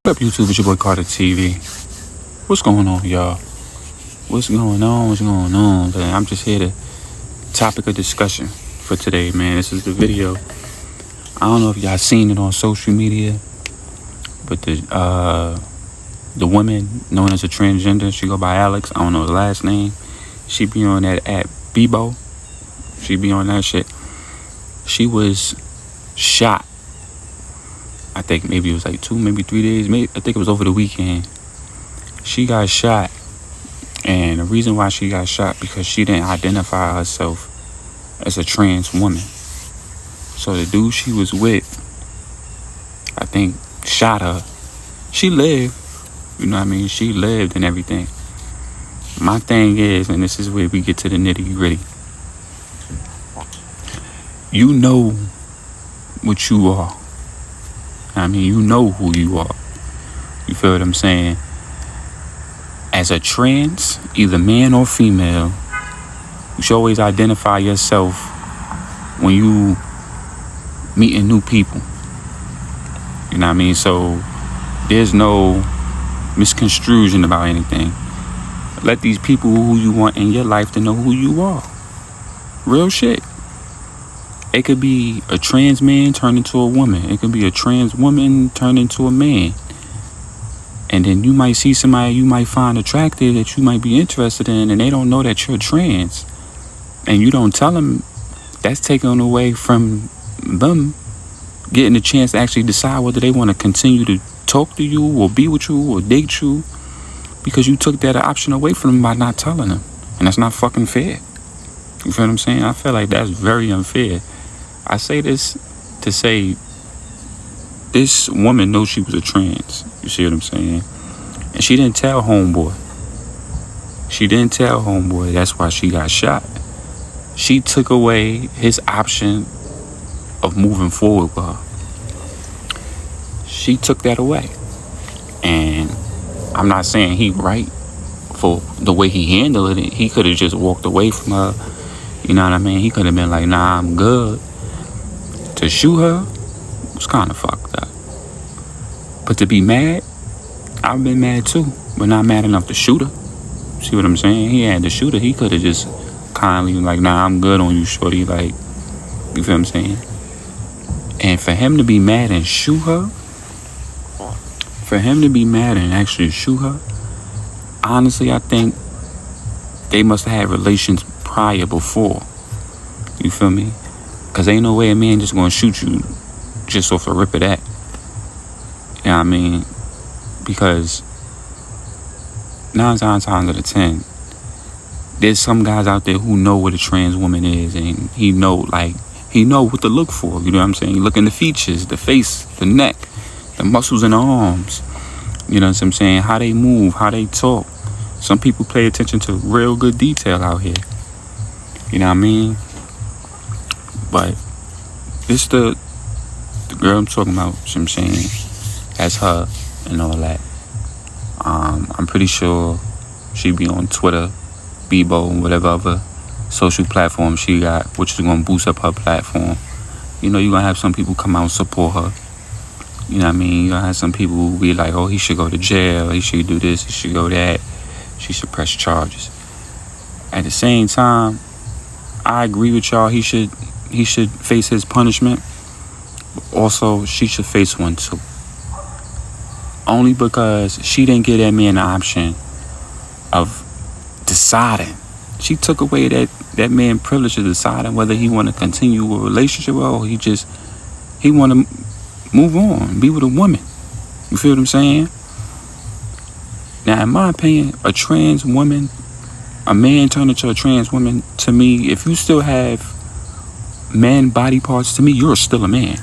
What up, YouTube? It's your boy Carter TV. What's going on, y'all? What's going on? Man, I'm just here to topic of discussion for today, man. This is the video. I don't know if y'all seen it on social media, but the woman known as a transgender, she go by Alex. I don't know the last name. She be on that app Bebo. She be on that shit. She was shot. I think maybe it was like 2, maybe 3 days. I think it was over the weekend. She got shot. And the reason why she got shot, because she didn't identify herself as a trans woman. So the dude she was with, I think, shot her. She lived. You know what I mean? She lived and everything. My thing is, and this is where we get to the nitty gritty. You know what you are. I mean, you know who you are. You feel what I'm saying? As a trans, either man or female, you should always identify yourself when you meeting new people. You know what I mean? So there's no misconstruction about anything. Let these people who you want in your life to know who you are. Real shit. It could be a trans man turned into a woman. It could be a trans woman turned into a man. And then you might see somebody you might find attractive that you might be interested in, and they don't know that you're trans. And you don't tell them. That's taken away from them getting a chance to actually decide whether they want to continue to talk to you or be with you or date you, because you took that option away from them by not telling them. And that's not fucking fair. You feel what I'm saying? I feel like that's very unfair. I say this to say this woman knows she was a trans. You see what I'm saying? And she didn't tell homeboy. That's why she got shot. She took away his option of moving forward with her. She took that away. And I'm not saying he right for the way he handled it. He could have just walked away from her. You know what I mean? He could have been like, nah, I'm good. To shoot her was kind of fucked up. But to be mad, I've been mad too, but not mad enough to shoot her. See what I'm saying? He had to shoot her. He could have just kindly like, nah, I'm good on you, shorty. Like, you feel what I'm saying? And for him to be mad and shoot her, actually shoot her, honestly, I think they must have had relations prior before. You feel me? Because ain't no way a man just gonna shoot you just off the rip of that. You know what I mean? Because 9 times out of 10, there's some guys out there who know what a trans woman is, and he know what to look for. You know what I'm saying? You look in the features, the face, the neck, the muscles in the arms. You know what I'm saying? How they move, how they talk. Some people pay attention to real good detail out here. You know what I mean? But this the girl I'm talking about, you know what I'm saying, as her and all that. I'm pretty sure she be on Twitter, Bebo, and whatever other social platform she got, which is going to boost up her platform. You know, you're going to have some people come out and support her. You know what I mean? You're going to have some people who be like, oh, he should go to jail, he should do this, he should go that, she should press charges. At the same time, I agree with y'all, he should face his punishment. Also, she should face one too. Only because she didn't give that man the option of deciding. She took away that man privilege of deciding whether he want to continue a relationship or he want to move on, be with a woman. You feel what I'm saying? Now, in my opinion, a trans woman, a man turned into a trans woman, to me, if you still have man body parts, to me, you're still a man.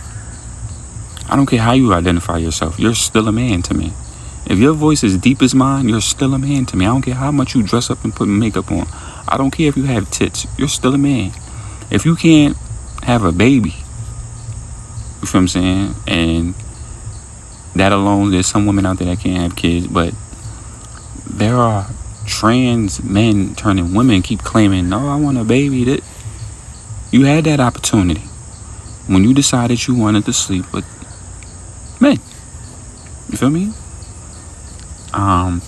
I don't care how you identify yourself. You're still a man to me. If your voice is deep as mine, you're still a man to me. I don't care how much you dress up and put makeup on. I don't care if you have tits. You're still a man. If you can't have a baby, you feel what I'm saying? And that alone, there's some women out there that can't have kids, but there are trans men turning women keep claiming, no, I want a baby. That you had that opportunity when you decided you wanted to sleep with men. You feel me? Um,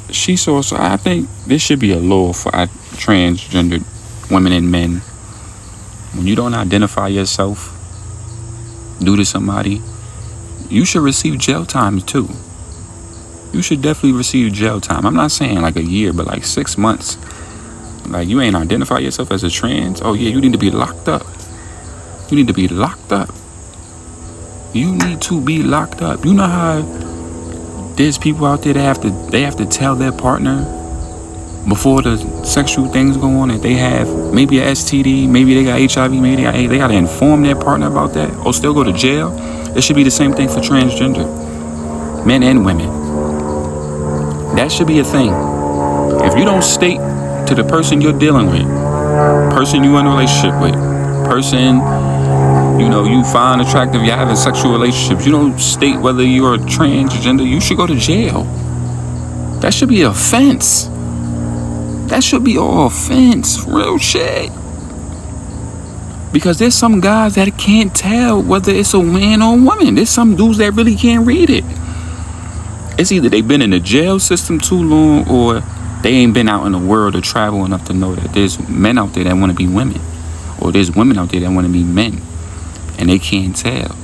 she saw, so I think there should be a law for transgendered women and men. When you don't identify yourself due to somebody, you should receive jail time too. You should definitely receive jail time. I'm not saying like a year, but like 6 months. Like, you ain't identify yourself as a trans. Oh yeah, you need to be locked up. You need to be locked up. You need to be locked up. You know how there's people out there that have to tell their partner before the sexual things go on that they have maybe a STD, maybe they got HIV, maybe they got to inform their partner about that or still go to jail. It should be the same thing for transgender men and women. That should be a thing. If you don't state to the person you're dealing with, person you in a relationship with, person you find attractive, you're having sexual relationships, you don't state whether you're a transgender, you should go to jail. That should be an offense. That should be all offense. Real shit. Because there's some guys that can't tell whether it's a man or a woman. There's some dudes that really can't read it. It's either they've been in the jail system too long or they ain't been out in the world or travel enough to know that there's men out there that want to be women. Or there's women out there that want to be men. And they can't tell.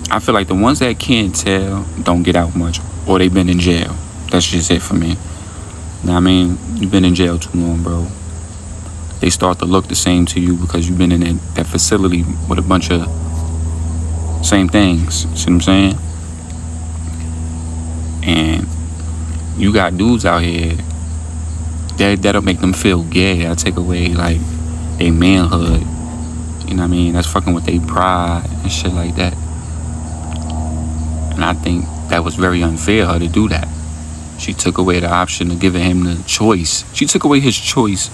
I feel like the ones that can't tell don't get out much. Or they've been in jail. That's just it for me. Now, I mean, you've been in jail too long, bro. They start to look the same to you because you've been in that facility with a bunch of same things. See what I'm saying? And you got dudes out here that'll make them feel gay. That'll take away, like, their manhood. You know what I mean? That's fucking with their pride and shit like that. And I think that was very unfair of her to do that. She took away the option of giving him the choice. She took away his choice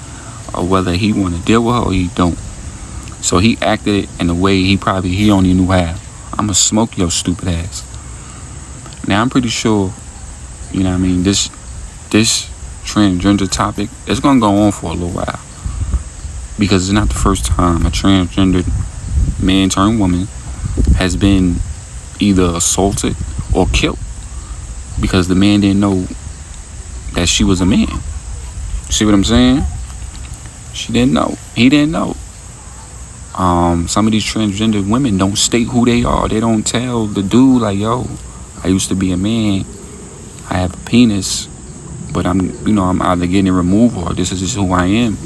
of whether he want to deal with her or he don't. So he acted in a way he only knew how. I'ma smoke your stupid ass. Now I'm pretty sure, you know what I mean, this transgender topic is gonna go on for a little while. Because it's not the first time a transgendered man turned woman has been either assaulted or killed because the man didn't know that she was a man. See what I'm saying? She didn't know. He didn't know. Some of these transgender women don't state who they are. They don't tell the dude, like, yo, I used to be a man. I have a penis, but I'm either getting it removed or this is just who I am.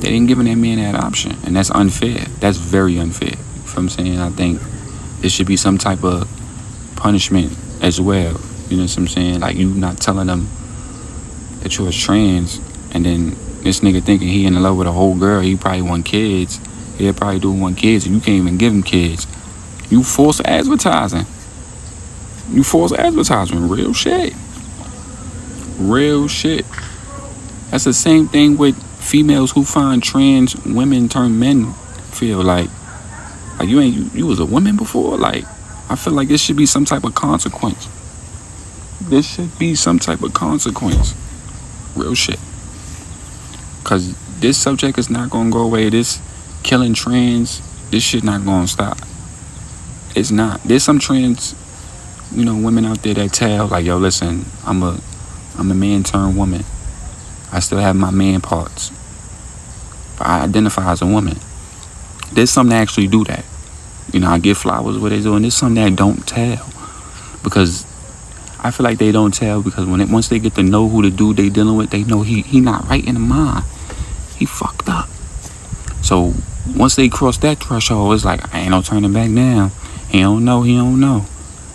They didn't give that man that option, and that's unfair. That's very unfair. You know what I'm saying? I think there should be some type of punishment as well. You know what I'm saying? Like, you not telling them that you're trans, and then this nigga thinking he in love with a whole girl. He probably want kids. He'll probably do want kids, and you can't even give him kids. You force advertising. Real shit. Real shit. That's the same thing with females who find trans women turn men feel like you was a woman before. Like, I feel like there should be some type of consequence. Real shit. Cause this subject is not gonna go away. This killing trans, this shit not gonna stop. It's not. There's some trans, women out there that tell, like, yo, listen, I'm a man turned woman. I still have my man parts, but I identify as a woman. There's some that actually do that. I give flowers what they do, and there's some that don't tell. Because I feel like they don't tell because once they get to know who the dude they dealing with, they know he not right in the mind. He fucked up. So once they cross that threshold, it's like, I ain't no turning back now. He don't know.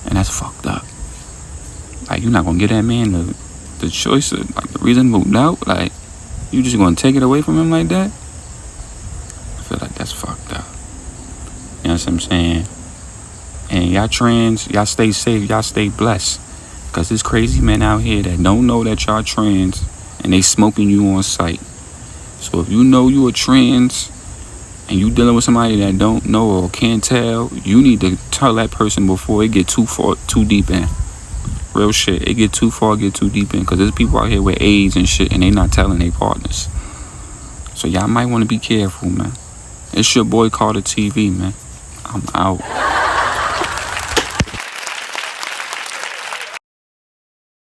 And that's fucked up. Like, you're not gonna give that man the choice of, like, the reasonable doubt. Like, you just gonna take it away from him like that? I feel like that's fucked up. You know what I'm saying? And y'all trans, y'all stay safe, y'all stay blessed. Because there's crazy men out here that don't know that y'all trans and they smoking you on sight. So if you know you a trans and you dealing with somebody that don't know or can't tell, you need to tell that person before it get too deep in. Real shit. It get too deep in. Because there's people out here with AIDS and shit and they not telling their partners. So y'all might want to be careful, man. It's your boy Carter TV, man. I'm out.